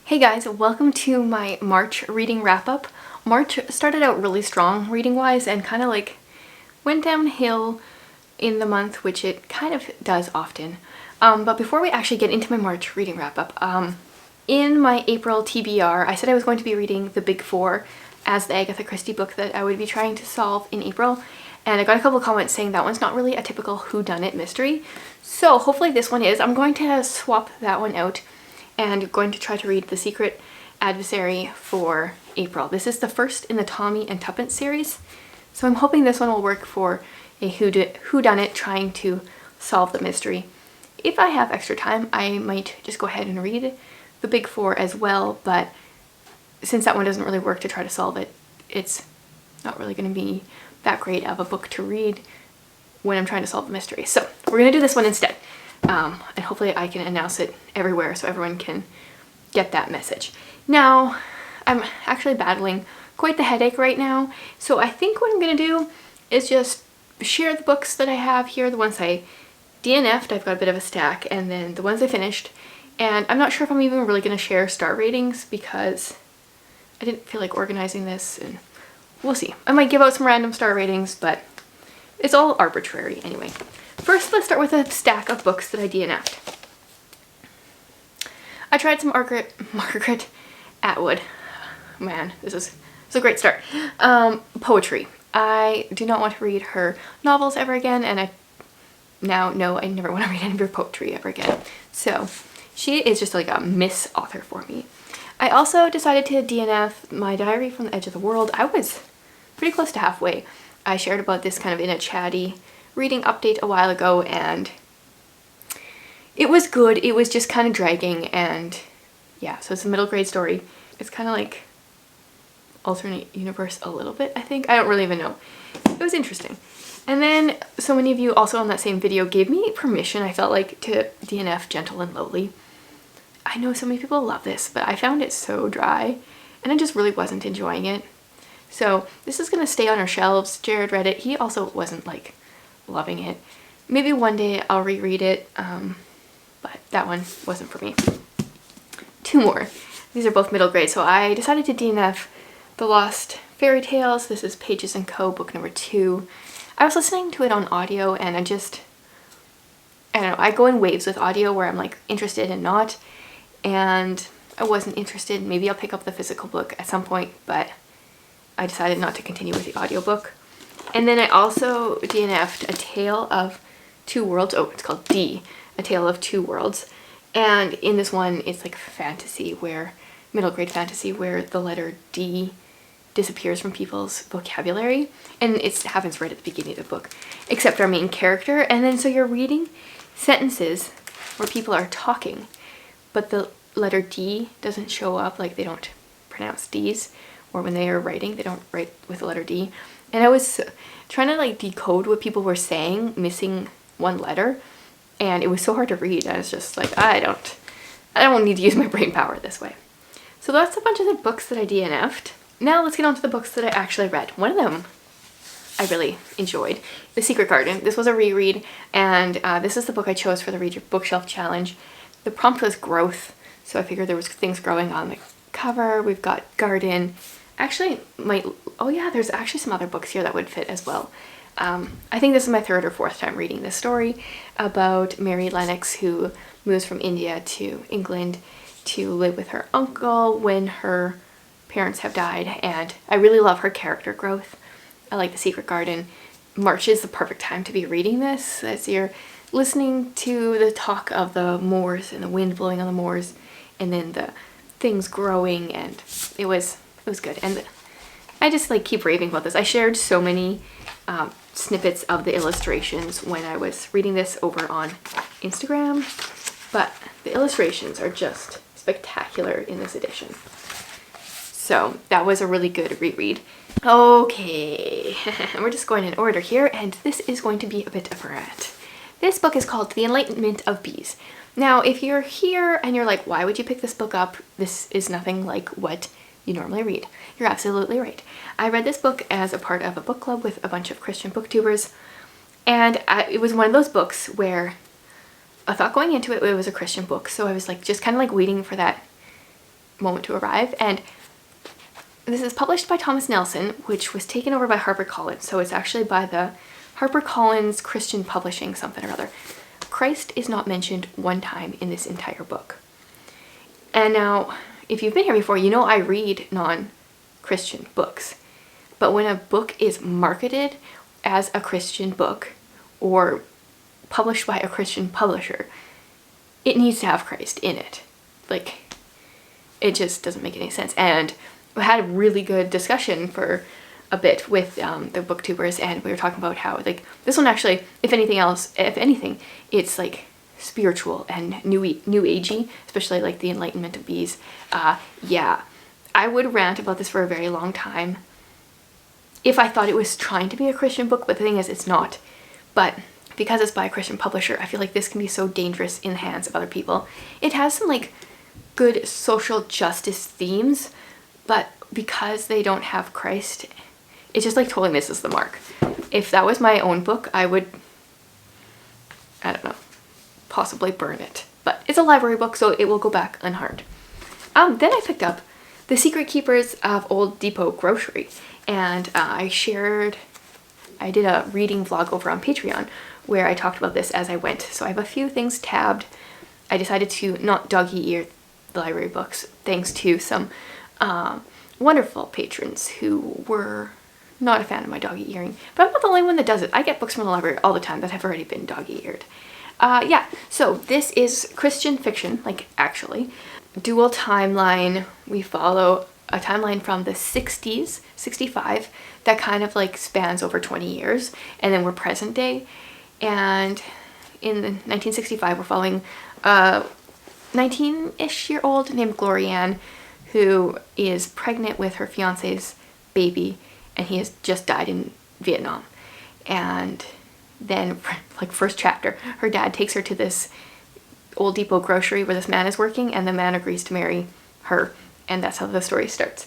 Hey guys, welcome to my March reading wrap-up. March started out really strong reading-wise and kind of like went downhill in the month, which it kind of does often. But before we actually get into my March reading wrap-up, in my April TBR, I said I was going to be reading The Big Four as the Agatha Christie book that I would be trying to solve in April. And I got a couple of comments saying that one's not really a typical whodunit mystery. So hopefully this one is. I'm going to swap that one out and going to try to read The Secret Adversary for April. This is the first in the Tommy and Tuppence series, so I'm hoping this one will work for a whodunit trying to solve the mystery. If I have extra time, I might just go ahead and read The Big Four as well, but since that one doesn't really work to try to solve it, it's not really going to be that great of a book to read when I'm trying to solve the mystery. So we're going to do this one instead. And hopefully I can announce it everywhere so everyone can get that message. Now, I'm actually battling quite the headache right now, so I think what I'm going to do is just share the books that I have here, the ones I DNF'd, I've got a bit of a stack, and then the ones I finished. And I'm not sure if I'm even really going to share star ratings because I didn't feel like organizing this, and we'll see. I might give out some random star ratings, but it's all arbitrary anyway. First, let's start with a stack of books that I DNF'd. I tried some Margaret Atwood. Man, this is a great start. Poetry. I do not want to read her novels ever again, and I now know I never want to read any of her poetry ever again. So she is just like a miss author for me. I also decided to DNF my Diary from the Edge of the World. I was pretty close to halfway. I shared about this kind of in a chatty reading update a while ago, and it was good. It was just kind of dragging, and yeah, so it's a middle grade story. It's kind of like alternate universe a little bit, I think. I don't really even know. It was interesting. And then so many of you also on that same video gave me permission, I felt like, to DNF Gentle and Lowly. I know so many people love this, but I found it so dry and I just really wasn't enjoying it. So this is gonna stay on our shelves. Jared read it. He also wasn't like loving it. Maybe one day I'll reread it, but that one wasn't for me. Two more. These are both middle grade, so I decided to DNF The Lost Fairy Tales. This is Pages & Co. book number 2. I was listening to it on audio, and I don't know, I go in waves with audio where I'm like interested and not, and I wasn't interested. Maybe I'll pick up the physical book at some point, but I decided not to continue with the audiobook. And then I also DNF'd A Tale of Two Worlds. Oh, it's called D, A Tale of Two Worlds. And in this one, it's like fantasy, where middle grade fantasy, where the letter D disappears from people's vocabulary. And it happens right at the beginning of the book, except our main character. And then so you're reading sentences where people are talking, but the letter D doesn't show up, like they don't pronounce D's, or when they are writing, they don't write with the letter D. And I was trying to like decode what people were saying, missing one letter, and it was so hard to read. I was just like, I don't need to use my brain power this way. So that's a bunch of the books that I DNF'd. Now let's get on to the books that I actually read. One of them I really enjoyed, The Secret Garden. This was a reread, and this is the book I chose for the Read Your Bookshelf Challenge. The prompt was growth, so I figured there was things growing on the cover. We've got garden. Actually, oh yeah, there's actually some other books here that would fit as well. I think this is my third or fourth time reading this story about Mary Lennox, who moves from India to England to live with her uncle when her parents have died, and I really love her character growth. I like The Secret Garden. March is the perfect time to be reading this, as you're listening to the talk of the moors and the wind blowing on the moors, and then the things growing, and it was good. And I just like keep raving about this. I shared so many snippets of the illustrations when I was reading this over on Instagram, but the illustrations are just spectacular in this edition. So that was a really good reread. Okay, we're just going in order here, and this is going to be a bit of a rant. This book is called The Enlightenment of Bees. Now, if you're here and you're like, why would you pick this book up? This is nothing like what you normally read. You're absolutely right. I read this book as a part of a book club with a bunch of Christian booktubers, and it was one of those books where I thought going into it, it was a Christian book, so I was like just kind of like waiting for that moment to arrive. And this is published by Thomas Nelson, which was taken over by HarperCollins. So it's actually by the HarperCollins Christian Publishing something or other. Christ is not mentioned one time in this entire book. And now, if you've been here before, you know I read non-Christian books. But when a book is marketed as a Christian book or published by a Christian publisher, it needs to have Christ in it. Like, it just doesn't make any sense. And we had a really good discussion for a bit with the booktubers, and we were talking about how, like, this one actually, if anything, it's like spiritual and new agey, especially like the Enlightenment of Bees. Yeah, I would rant about this for a very long time if I thought it was trying to be a Christian book, but the thing is, it's not. But because it's by a Christian publisher, I feel like this can be so dangerous in the hands of other people. It has some like good social justice themes, but because they don't have Christ, it just like totally misses the mark. If that was my own book, I would, I don't know, possibly burn it. But it's a library book, so it will go back unharmed. Then I picked up The Secret Keepers of Old Depot Grocery, and I did a reading vlog over on Patreon where I talked about this as I went. So I have a few things tabbed. I decided to not doggy ear the library books thanks to some wonderful patrons who were not a fan of my doggy earing. But I'm not the only one that does it. I get books from the library all the time that have already been doggy eared. Yeah, so this is Christian fiction, like actually. Dual timeline. We follow a timeline from the 60s, 65, that kind of like spans over 20 years, and then we're present day. And in the 1965, we're following a 19-ish year old named Glorianne, who is pregnant with her fiance's baby, and he has just died in Vietnam. And then, like, first chapter, her dad takes her to this Old Depot grocery where this man is working, and the man agrees to marry her, and that's how the story starts.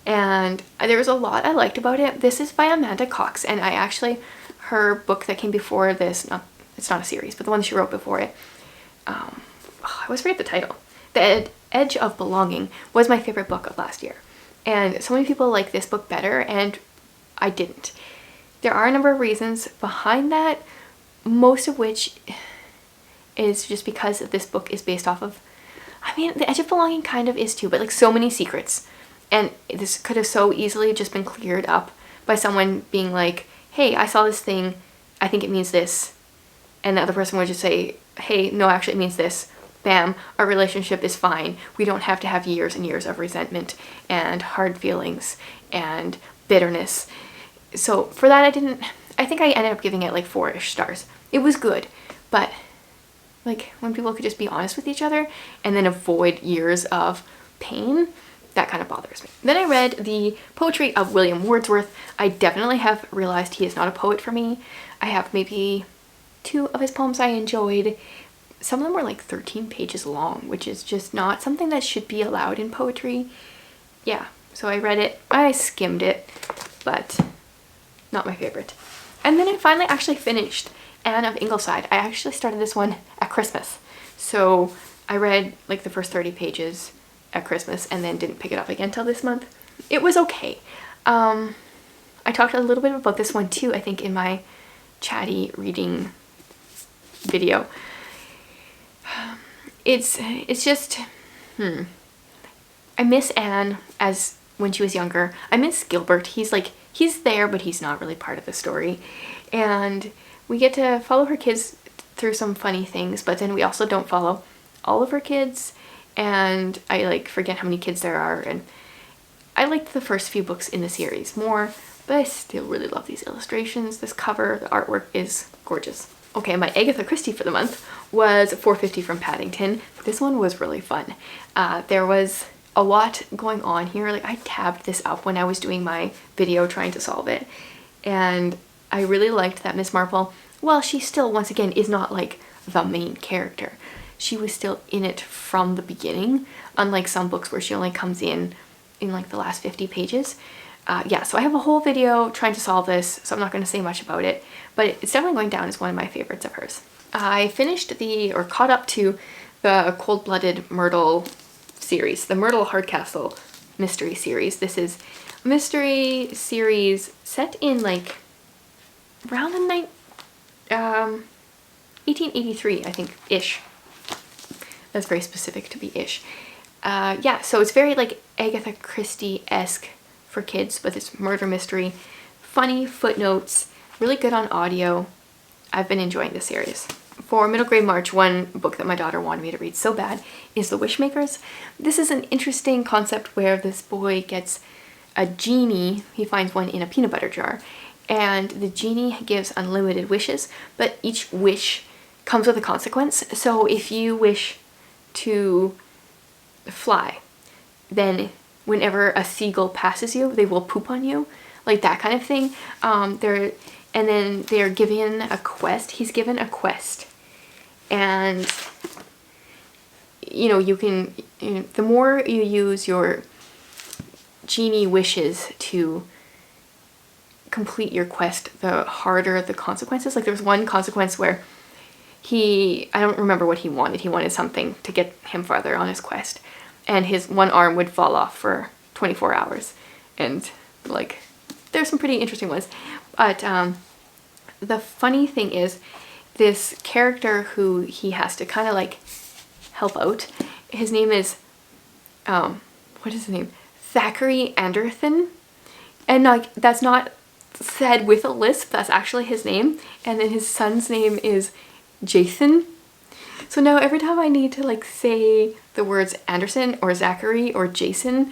And there was a lot I liked about it. This is by Amanda Cox, and I actually, her book that came before this, it's not a series, but the one she wrote before it, I always forget the title. The Edge of Belonging was my favorite book of last year. And so many people like this book better, and I didn't. There are a number of reasons behind that, most of which is just because this book is based off of, I mean, The Edge of Belonging kind of is too, but like so many secrets. And this could have so easily just been cleared up by someone being like, hey, I saw this thing, I think it means this. And the other person would just say, hey, no, actually it means this. Bam, our relationship is fine. We don't have to have years and years of resentment and hard feelings and bitterness. So for that, I think I ended up giving it like 4-ish stars. It was good, but like when people could just be honest with each other and then avoid years of pain, that kind of bothers me. Then I read the poetry of William Wordsworth. I definitely have realized he is not a poet for me. I have maybe 2 of his poems I enjoyed. Some of them were like 13 pages long, which is just not something that should be allowed in poetry. Yeah, so I read it. I skimmed it, but not my favorite. And then I finally actually finished Anne of Ingleside. I actually started this one at Christmas. So I read like the first 30 pages at Christmas and then didn't pick it up again till this month. It was okay. I talked a little bit about this one too, I think, in my chatty reading video. It's just, I miss Anne as when she was younger. I miss Gilbert. He's there, but he's not really part of the story. And we get to follow her kids through some funny things, but then we also don't follow all of her kids. And I like forget how many kids there are. And I liked the first few books in the series more, but I still really love these illustrations. This cover, the artwork is gorgeous. Okay, my Agatha Christie for the month was 450 from Paddington. This one was really fun. There was a lot going on here. Like, I tabbed this up when I was doing my video trying to solve it. And I really liked that Miss Marple, well, she still, once again, is not like the main character. She was still in it from the beginning, unlike some books where she only comes in like the last 50 pages. Yeah, so I have a whole video trying to solve this, so I'm not going to say much about it, but it's definitely going down as one of my favorites of hers. I finished caught up to the Cold-Blooded Myrtle series, the Myrtle Hardcastle mystery series. This is a mystery series set in like around the 1883, I think, ish. That's very specific to be ish. Yeah, so it's very like Agatha Christie-esque for kids, but it's murder mystery. Funny footnotes, really good on audio. I've been enjoying this series. For middle grade March, one book that my daughter wanted me to read so bad is The Wishmakers. This is an interesting concept where this boy gets a genie. He finds one in a peanut butter jar, and the genie gives unlimited wishes, but each wish comes with a consequence. So if you wish to fly, then whenever a seagull passes you, they will poop on you, like that kind of thing. And then they're given a quest. He's given a quest, and you know, the more you use your genie wishes to complete your quest, the harder the consequences. Like there was one consequence where I don't remember what he wanted. He wanted something to get him farther on his quest, and his one arm would fall off for 24 hours. And like, there's some pretty interesting ones. But the funny thing is, this character who he has to kind of like help out, his name is, what is his name? Thackeray Anderson. And like, that's not said with a lisp, that's actually his name. And then his son's name is Jason. So now every time I need to like say the words Anderson or Zachary or Jason,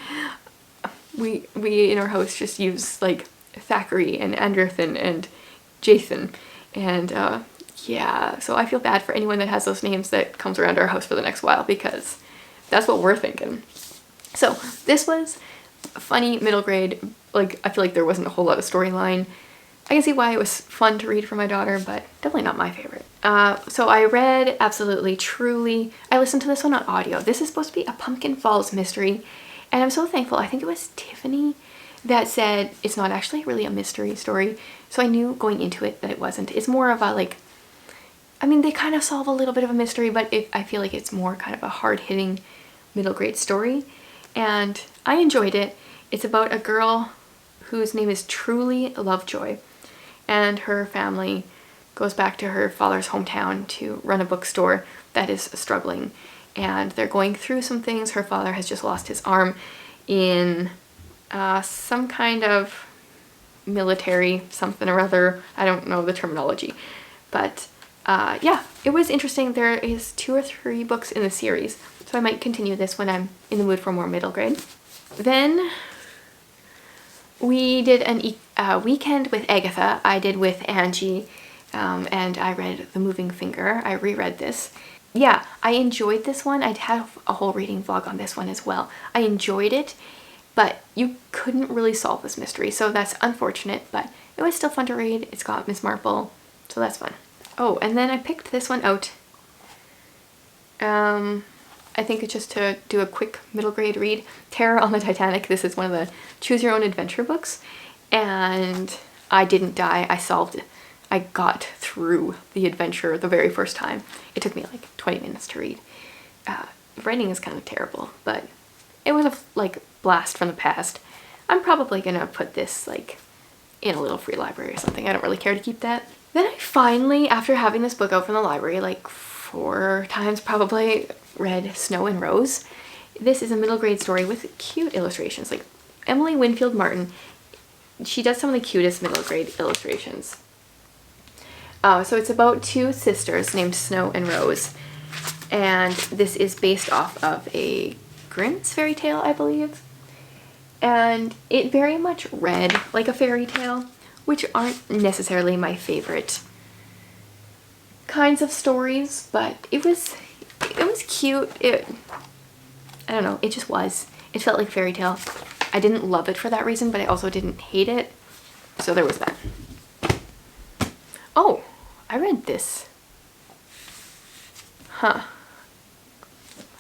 we in our house just use like Thackeray and Anderson and Jason. And yeah, so I feel bad for anyone that has those names that comes around our house for the next while, because that's what we're thinking. So this was a funny middle grade, like I feel like there wasn't a whole lot of storyline. I can see why it was fun to read for my daughter, but definitely not my favorite. So I read Absolutely Truly. I listened to this one on audio. This is supposed to be a Pumpkin Falls mystery, and I'm so thankful. I think it was Tiffany that said it's not actually really a mystery story. So I knew going into it that it wasn't. It's more of a like, I mean, they kind of solve a little bit of a mystery, but I feel like it's more kind of a hard-hitting middle grade story. And I enjoyed it. It's about a girl whose name is Truly Lovejoy, and her family goes back to her father's hometown to run a bookstore that is struggling, and they're going through some things. Her father has just lost his arm in some kind of military something or other. I don't know the terminology, but yeah, it was interesting. There is 2 or 3 books in the series, so I might continue this when I'm in the mood for more middle grade. Then we did a weekend with Agatha. I did with Angie, and I read The Moving Finger. I reread this. Yeah, I enjoyed this one. I'd have a whole reading vlog on this one as well. I enjoyed it, but you couldn't really solve this mystery, so that's unfortunate, but it was still fun to read. It's got Miss Marple, so that's fun. Oh, and then I picked this one out. I think it's just to do a quick middle grade read. Terror on the Titanic. This is one of the choose your own adventure books, and I didn't die. I solved it. I got through the adventure the very first time. It took me like 20 minutes to read. Writing is kind of terrible, but it was a like blast from the past. I'm probably gonna put this like in a little free library or something. I don't really care to keep that. Then I finally, after having this book out from the library like 4 times probably, read Snow and Rose. This is a middle grade story with cute illustrations. Like Emily Winfield Martin, she does some of the cutest middle grade illustrations. So it's about 2 sisters named Snow and Rose, and this is based off of a Grimm's fairy tale, I believe. And it very much read like a fairy tale, which aren't necessarily my favorite kinds of stories, but it was cute. I don't know, it just was. It felt like fairy tale. I didn't love it for that reason, but I also didn't hate it. So there was that. Oh, I read this. Huh.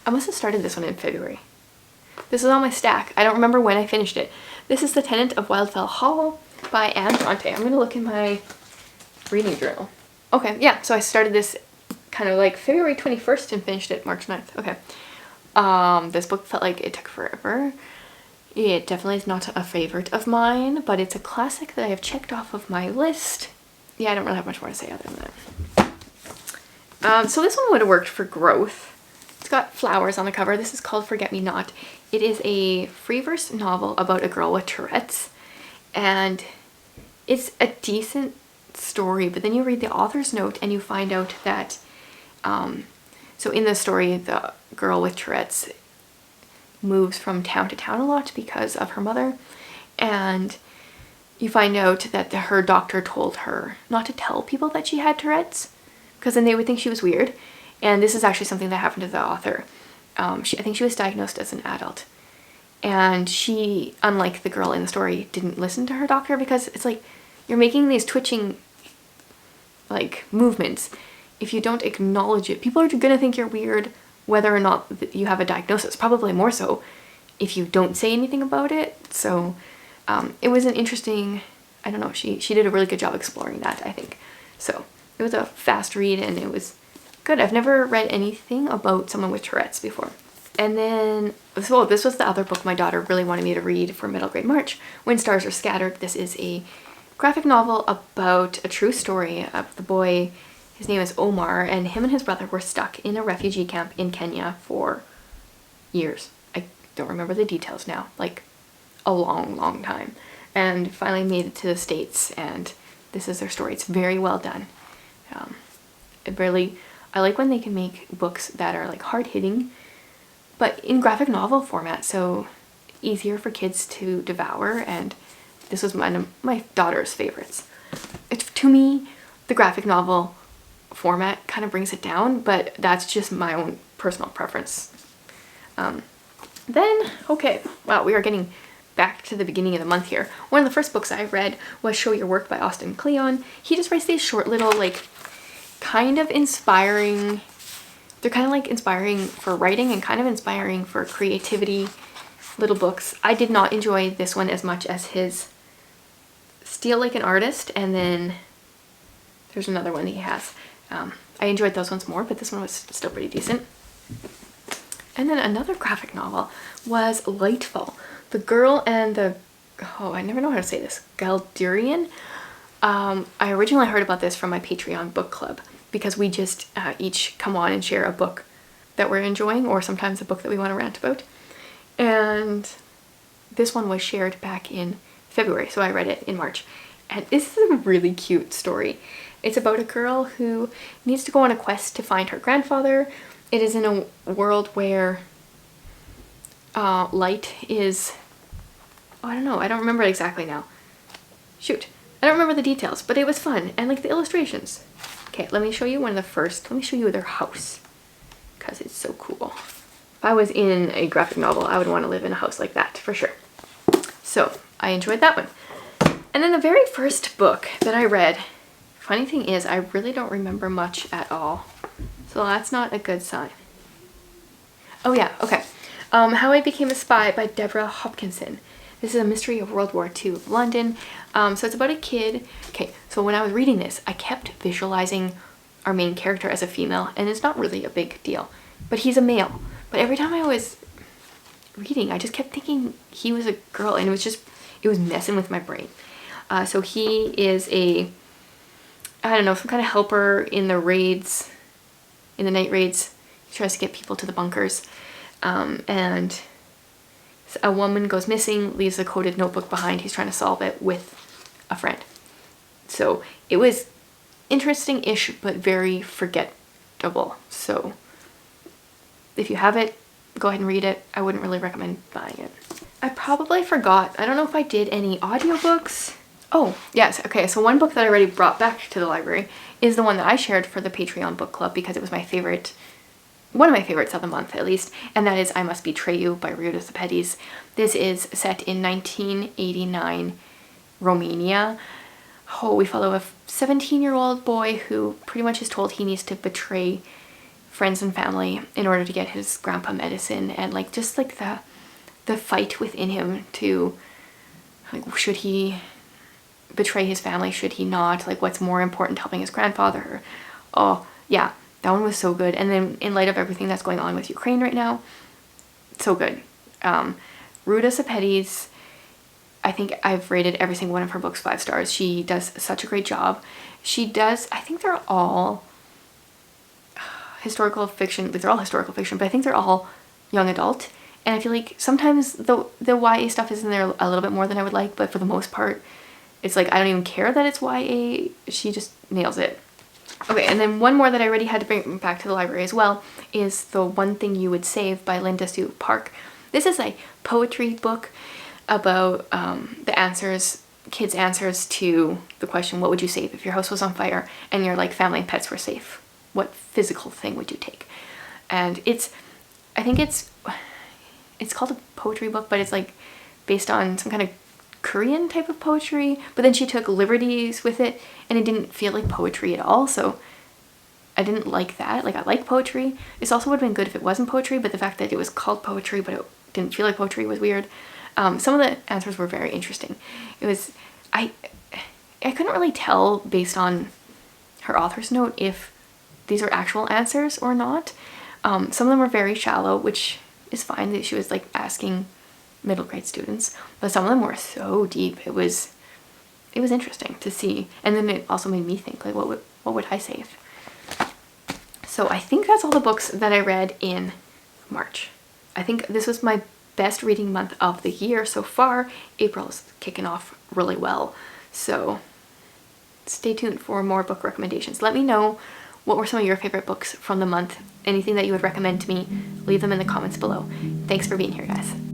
I must have started this one in February. This is on my stack. I don't remember when I finished it. This is The Tenant of Wildfell Hall by Anne Bronte. I'm gonna look in my reading journal. Okay, yeah, so I started this kind of like February 21st and finished it March 9th. Okay. This book felt like it took forever. It definitely is not a favorite of mine, but it's a classic that I have checked off of my list. Yeah, I don't really have much more to say other than that. So this one would have worked for growth. It's got flowers on the cover. This is called Forget Me Not. It is a free verse novel about a girl with Tourette's, and it's a decent story, but then you read the author's note and you find out that so in the story, the girl with Tourette's moves from town to town a lot because of her mother, and you find out that her doctor told her not to tell people that she had Tourette's because then they would think she was weird. And this is actually something that happened to the author. I think she was diagnosed as an adult, and she, unlike the girl in the story, didn't listen to her doctor, because it's like you're making these twitching like movements. If you don't acknowledge it, people are gonna think you're weird whether or not you have a diagnosis, probably more so if you don't say anything about it. So it was an interesting, I don't know, she did a really good job exploring that, I think. So it was a fast read and it was good. I've never read anything about someone with Tourette's before. And then, so this was the other book my daughter really wanted me to read for middle grade March, When Stars Are Scattered. This is a graphic novel about a true story of the boy. His name is Omar, and him and his brother were stuck in a refugee camp in Kenya for years. I don't remember the details now, like a long, long time. And finally made it to the States, and this is their story. It's very well done. I like when they can make books that are like hard-hitting, but in graphic novel format, so easier for kids to devour, and this was one of my daughter's favorites. To me, the graphic novel format kind of brings it down, but that's just my own personal preference. Then, okay, wow, we are getting back to the beginning of the month here. One of the first books I read was Show Your Work by Austin Kleon. He just writes these short little, like, kind of inspiring, they're kind of like inspiring for writing and kind of inspiring for creativity little books. I did not enjoy this one as much as his Steal Like an Artist, and then there's another one he has. I enjoyed those ones more, but this one was still pretty decent. And then another graphic novel was Lightfall the Girl and the, oh, I never know how to say this, Galdurian. I originally heard about this from my Patreon book club, because we just each come on and share a book that we're enjoying, or sometimes a book that we want to rant about. And this one was shared back in February, so I read it in March. And this is a really cute story. It's about a girl who needs to go on a quest to find her grandfather. It is in a world where light is, oh, I don't know, I don't remember it exactly now. Shoot, I don't remember the details, but it was fun, and like the illustrations. Okay, let me show you let me show you their house, because it's so cool. If I was in a graphic novel, I would want to live in a house like that, for sure. So, I enjoyed that one. And then the very first book that I read, funny thing is, I really don't remember much at all. So that's not a good sign. Oh yeah, okay. How I Became a Spy by Deborah Hopkinson. This is a mystery of World War II London. So it's about a kid. Okay, so when I was reading this, I kept visualizing our main character as a female, and it's not really a big deal, but he's a male. But every time I was reading, I just kept thinking he was a girl, and it was messing with my brain. So he is I don't know, some kind of helper in the raids, in the night raids. He tries to get people to the bunkers. And a woman goes missing, leaves a coded notebook behind. He's trying to solve it with a friend. So it was interesting-ish, but very forgettable. So if you have it, go ahead and read it. I wouldn't really recommend buying it. I probably forgot. I don't know if I did any audiobooks. Oh, yes. Okay, so one book that I already brought back to the library is the one that I shared for the Patreon book club because it was my favorite, one of my favorites of the month at least, and that is I Must Betray You by Ruta Sepetys. This is set in 1989 Romania. Oh, we follow a 17-year-old boy who pretty much is told he needs to betray friends and family in order to get his grandpa medicine, and like just like the fight within him to, like, should he betray his family, should he not, like what's more important, helping his grandfather? Oh yeah, that one was so good. And then in light of everything that's going on with Ukraine right now, so good. Ruta Sepetys, I think I've rated every single one of her books 5 stars. She does such a great job. She does, I think they're all historical fiction, like they're all historical fiction, but I think they're all young adult. And I feel like sometimes the YA stuff is in there a little bit more than I would like, but for the most part, it's like I don't even care that it's YA. She just nails it. Okay, and then one more that I already had to bring back to the library as well is The One Thing You Would Save by Linda Sue Park. This is a poetry book about the answers, kids' answers to the question, what would you save if your house was on fire and your like family and pets were safe? What physical thing would you take? And I think it's called a poetry book, but it's like based on some kind of Korean type of poetry, but then she took liberties with it and it didn't feel like poetry at all, so I didn't like that. Like, I like poetry. This also would have been good if it wasn't poetry, but the fact that it was called poetry but it didn't feel like poetry was weird. Some of the answers were very interesting. It was, I couldn't really tell based on her author's note if these are actual answers or not. Some of them were very shallow, which is fine, that she was like asking middle grade students, but some of them were so deep. It was interesting to see, and then it also made me think, like, what would I save? So I think that's all the books that I read in March. I think this was my best reading month of the year so far. April's kicking off really well, so stay tuned for more book recommendations. Let me know what were some of your favorite books from the month. Anything that you would recommend to me, leave them in the comments below. Thanks for being here, guys.